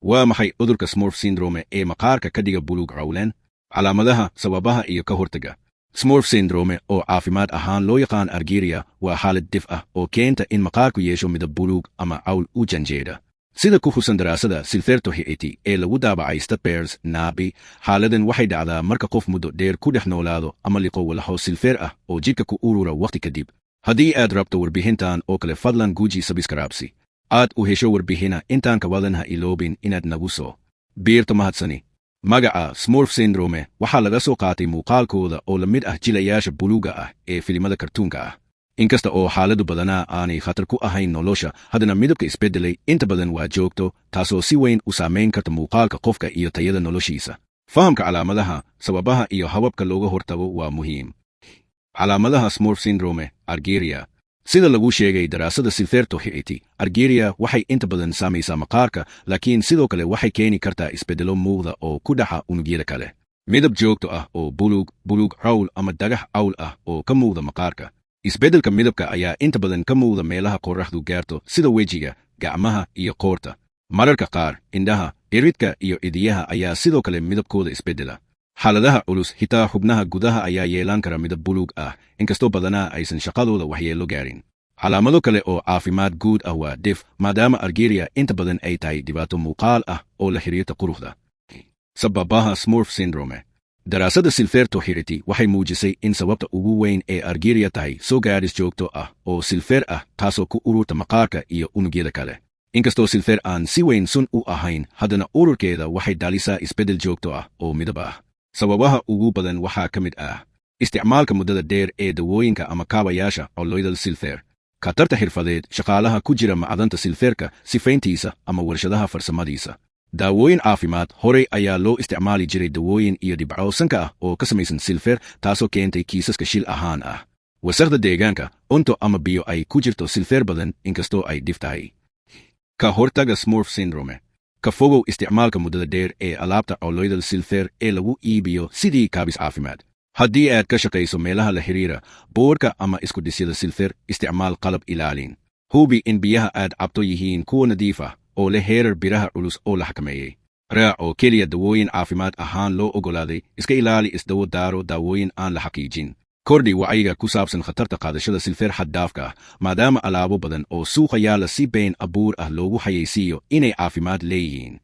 Waa maxay cudurka Smurf syndrome ee maqaarka ka dhiga buluug-cawlan? Calaamadaha, sababaha iyo ka-hortagga. Smurf syndrome oo caafimaad ahaan loo yaqaan argyria waa xaalad dhif ah oo keenta in maqaarku yeesho midab buluug ama cawl u janjeedha. Sida ku xusan daraasadda Toxicity ee lagu daabacay StatPearls naabi, xaaladdan waxay dhacdaa marka qof muddo dheer ku dhex noolaado ama liqo walxo silfeer ah oo jidhka ku urura waqti kadib. Haddii aad rabto warbixintan oo kale fadlan guji subscribe. Aad u hesho warbixina intaan ka wadan ha iloobin inaad nagu soo biirto mahadsani. Magaca Smurf syndrome waxaa laga soo qaatay muuqaalkooda oo la mid ah jilayaasha buluuga ah ee filimada kartuunka ah. Inkasta oo xaaladu badanaa aanay khatar ku ahayn nolosha, haddana midabka isbeddelay inta badan waa joogto, taasoo si weyn u saamayn karta muuqaalka qofka iyo tayada noloshiisa. Fahamka calaamadaha, sababaha iyo hababka looga hortago waa muhiim. Calaamadaha Smurf syndrome, argyria. Sida lagu sheegay daraasadda Toxicity, argyria waxay inta badan saamaysaa maqaarka, laakiin sidoo kale waxay keeni kartaa isbeddelo muuqda oo ku dhaxa unugyada kale. Midab joogto ah oo buluug-cawl ama dhagax cawl ah oo ka muuqda maqaarka. Isbeddelka midabka ayaa inta badan ka muuqda meelaha qorraxdu gaarto sida wejiga, gacmaha iyo qoorta. Mararka qaar, indhaha, iridka iyo idiyaha ayaa sidoo kale midabkooda isbeddela. Xaaladaha culus, xitaa xubnaha gudaha ayaa yeelan kara midab buluug ah, inkastoo badanaa aysan shaqadooda waxyeello gaarin. Calaamado kale oo caafimaad guud ah waa dhif, maadaama argyria inta badan ay tahay dhibaato muuqaal ah oo la xiriirta quruxda. Sababaha Smurf syndrome. Daraasadda Toxicity waxay muujisay in sababta ugu weyn ee argyria tahay soo gaadhis joogto ah oo silfeer ah, taasoo ku ururta maqaarka iyo unugyada kale. Inkastoo silfeer aan si weyn sun u ahayn, haddana ururkeeda waxay dhalisaa isbeddel joogto ah oo midab ah. Sababaha ugu badan waxaa ka mid ah isticmaalka muddada dheer ee dawooyinka ama kaabayaasha colloidal silfeer, khatarta xirfadeed shaqaalaha ku jira macdanta silfeerka sifayntiisa ama warshadaha farsamadiisa. Daawooyin caafimaad horey ayaa loo isticmaali jiray dawooyin iyo dhibco sanka ah oo ka samaysan silfeer, taasoo keentay kiisaska shil ahaan ah. Wasakhda deegaanka, cunto ama biyo ay ku jirto silfeer badan inkastoo ay dhif tahay. Ka-hortagga Smurf syndrome. Ka fogow isticmaalka muddada dheer ee alaabta colloidal silfeer ee lagu iibiyo sidii kaabis caafimaad. Haddii aad ka shaqayso meelaha la xiriira boorka ama iskudhisyada silfeer, isticmaal qalab ilaalin. Hubi in biyaha aad cabto yihiin kuwa nadiif ah oo leh heerar biraha culus oo la xakameeyey. Raac oo keliya dawooyin caafimaad ahaan loo oggolaaday, iska ilaali isdawo daaro daawooyin aan la xaqiijin. Kordhi wacyiga ku saabsan khatarta qaadashada silfeer xad-dhaafka ah, maadaama alaabo badan oo suuqa yaalla si been abuur ah loogu xayeysiiyo inay caafimaad leeyihiin.